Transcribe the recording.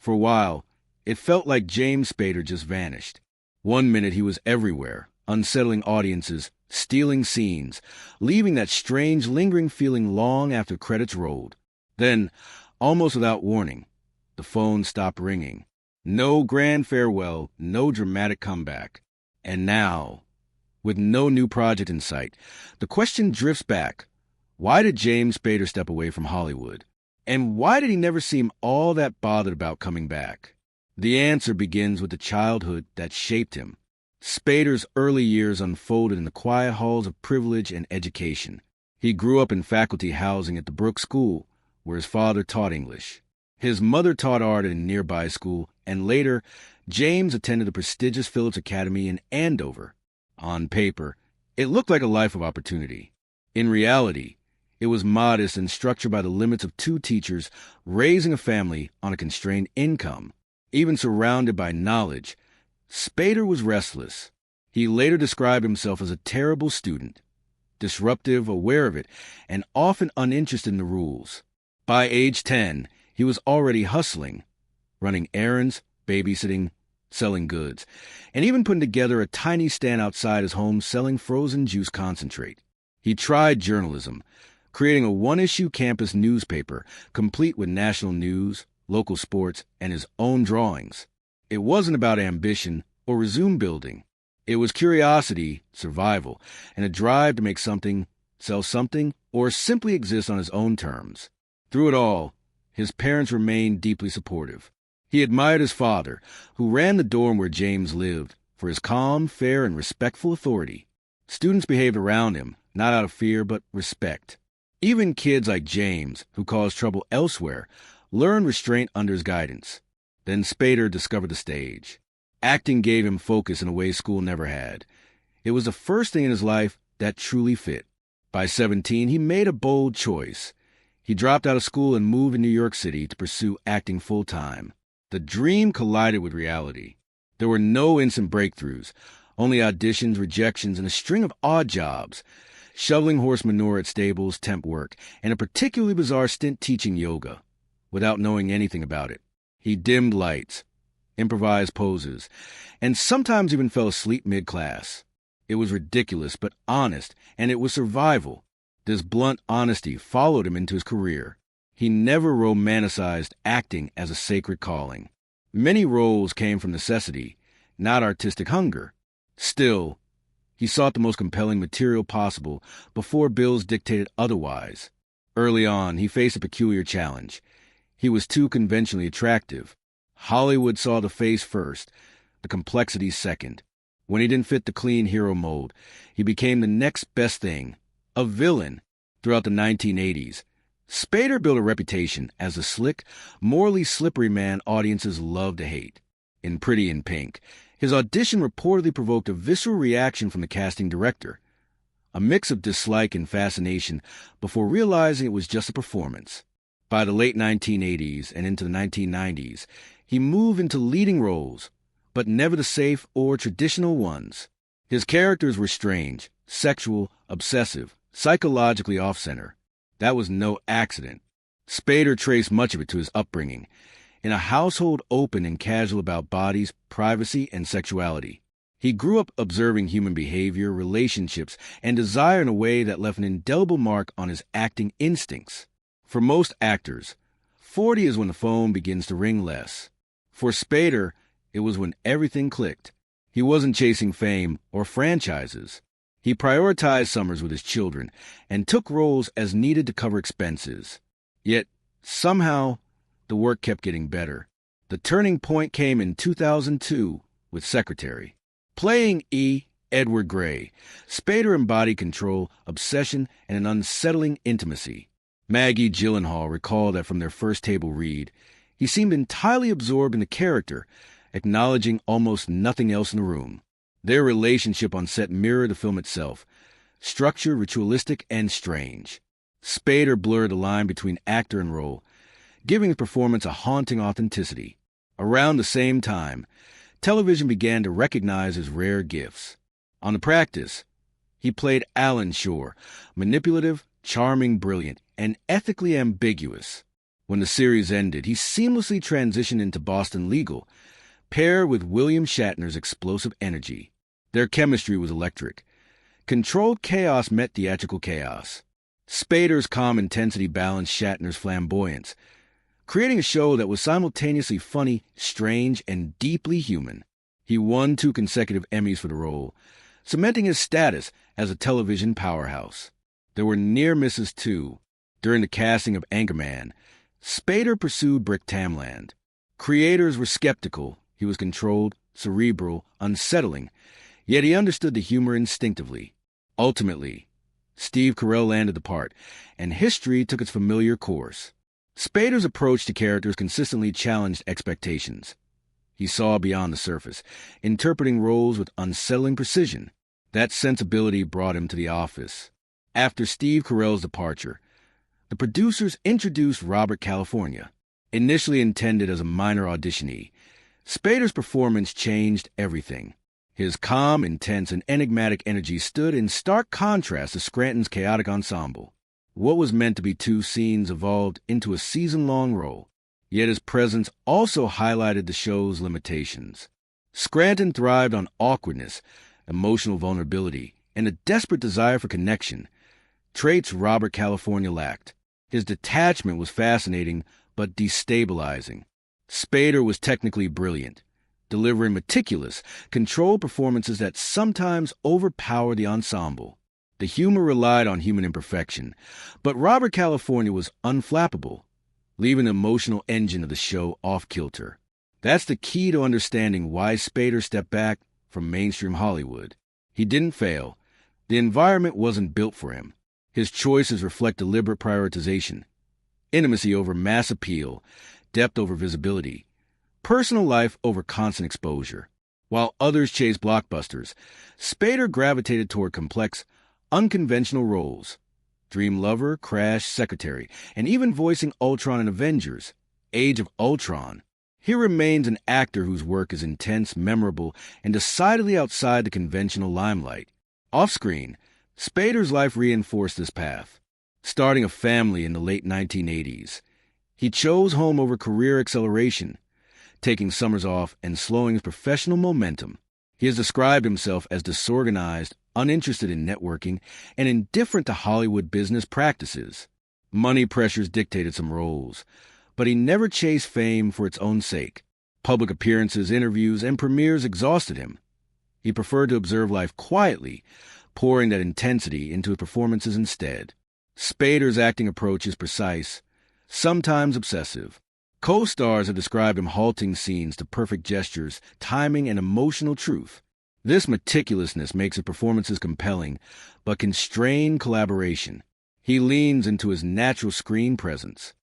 For a while, it felt like James Spader just vanished. One minute he was everywhere, unsettling audiences, stealing scenes, leaving that strange, lingering feeling long after credits rolled. Then, almost without warning, the phone stopped ringing. No grand farewell, no dramatic comeback. And now, with no new project in sight, the question drifts back. Why did James Spader step away from Hollywood? And why did he never seem all that bothered about coming back? The answer begins with the childhood that shaped him. Spader's early years unfolded in the quiet halls of privilege and education. He grew up in faculty housing at the Brooks School, where his father taught English. His mother taught art at a nearby school, and later, James attended the prestigious Phillips Academy in Andover. On paper, it looked like a life of opportunity. In reality, it was modest and structured by the limits of 2 teachers raising a family on a constrained income. Even surrounded by knowledge, Spader was restless. He later described himself as a terrible student, disruptive, aware of it, and often uninterested in the rules. By age 10, he was already hustling, running errands, babysitting, selling goods, and even putting together a tiny stand outside his home selling frozen juice concentrate. He tried journalism, creating a one-issue campus newspaper, complete with national news, local sports, and his own drawings. It wasn't about ambition or resume building. It was curiosity, survival, and a drive to make something, sell something, or simply exist on his own terms. Through it all, his parents remained deeply supportive. He admired his father, who ran the dorm where James lived, for his calm, fair, and respectful authority. Students behaved around him, not out of fear, but respect. Even kids like James, who caused trouble elsewhere, learned restraint under his guidance. Then Spader discovered the stage. Acting gave him focus in a way school never had. It was the first thing in his life that truly fit. By 17, he made a bold choice. He dropped out of school and moved to New York City to pursue acting full-time. The dream collided with reality. There were no instant breakthroughs, only auditions, rejections, and a string of odd jobs. Shoveling horse manure at stables, temp work, and a particularly bizarre stint teaching yoga, without knowing anything about it. He dimmed lights, improvised poses, and sometimes even fell asleep mid-class. It was ridiculous, but honest, and it was survival. This blunt honesty followed him into his career. He never romanticized acting as a sacred calling. Many roles came from necessity, not artistic hunger. Still, he sought the most compelling material possible before bills dictated otherwise. Early on, he faced a peculiar challenge. He was too conventionally attractive. Hollywood saw the face first, the complexity second. When he didn't fit the clean hero mold, he became the next best thing, a villain. Throughout the 1980s, Spader built a reputation as a slick, morally slippery man audiences loved to hate. In Pretty in Pink, his audition reportedly provoked a visceral reaction from the casting director, a mix of dislike and fascination before realizing it was just a performance. By the late 1980s and into the 1990s, he moved into leading roles, but never the safe or traditional ones. His characters were strange, sexual, obsessive, psychologically off-center. That was no accident. Spader traced much of it to his upbringing, in a household open and casual about bodies, privacy, and sexuality. He grew up observing human behavior, relationships, and desire in a way that left an indelible mark on his acting instincts. For most actors, 40 is when the phone begins to ring less. For Spader, it was when everything clicked. He wasn't chasing fame or franchises. He prioritized summers with his children and took roles as needed to cover expenses. Yet, somehow, the work kept getting better. The turning point came in 2002 with Secretary. Playing E. Edward Grey, Spader embodied control, obsession, and an unsettling intimacy. Maggie Gyllenhaal recalled that from their first table read, he seemed entirely absorbed in the character, acknowledging almost nothing else in the room. Their relationship on set mirrored the film itself, structured, ritualistic, and strange. Spader blurred the line between actor and role, giving his performance a haunting authenticity. Around the same time, television began to recognize his rare gifts. On The Practice, he played Alan Shore, manipulative, charming, brilliant, and ethically ambiguous. When the series ended, he seamlessly transitioned into Boston Legal, paired with William Shatner's explosive energy. Their chemistry was electric. Controlled chaos met theatrical chaos. Spader's calm intensity balanced Shatner's flamboyance, creating a show that was simultaneously funny, strange, and deeply human. He won 2 consecutive Emmys for the role, cementing his status as a television powerhouse. There were near misses, too. During the casting of Anchorman, Spader pursued Brick Tamland. Creators were skeptical. He was controlled, cerebral, unsettling, yet he understood the humor instinctively. Ultimately, Steve Carell landed the part, and history took its familiar course. Spader's approach to characters consistently challenged expectations. He saw beyond the surface, interpreting roles with unsettling precision. That sensibility brought him to The Office. After Steve Carell's departure, the producers introduced Robert California. Initially intended as a minor auditionee, Spader's performance changed everything. His calm, intense, and enigmatic energy stood in stark contrast to Scranton's chaotic ensemble. What was meant to be 2 scenes evolved into a season-long role, yet his presence also highlighted the show's limitations. Scranton thrived on awkwardness, emotional vulnerability, and a desperate desire for connection, traits Robert California lacked. His detachment was fascinating but destabilizing. Spader was technically brilliant, delivering meticulous, controlled performances that sometimes overpowered the ensemble. The humor relied on human imperfection, but Robert California was unflappable, leaving the emotional engine of the show off-kilter. That's the key to understanding why Spader stepped back from mainstream Hollywood. He didn't fail. The environment wasn't built for him. His choices reflect deliberate prioritization. Intimacy over mass appeal, depth over visibility, personal life over constant exposure. While others chased blockbusters, Spader gravitated toward complex, unconventional roles. Dream Lover, Crash, Secretary, and even voicing Ultron in Avengers, Age of Ultron. He remains an actor whose work is intense, memorable, and decidedly outside the conventional limelight. Off-screen, Spader's life reinforced this path. Starting a family in the late 1980s, he chose home over career acceleration, taking summers off and slowing his professional momentum. He has described himself as disorganized, uninterested in networking, and indifferent to Hollywood business practices. Money pressures dictated some roles, but he never chased fame for its own sake. Public appearances, interviews, and premieres exhausted him. He preferred to observe life quietly, pouring that intensity into his performances instead. Spader's acting approach is precise, sometimes obsessive. Co-stars have described him halting scenes to perfect gestures, timing, and emotional truth. This meticulousness makes his performances compelling, but constrain collaboration. He leans into his natural screen presence,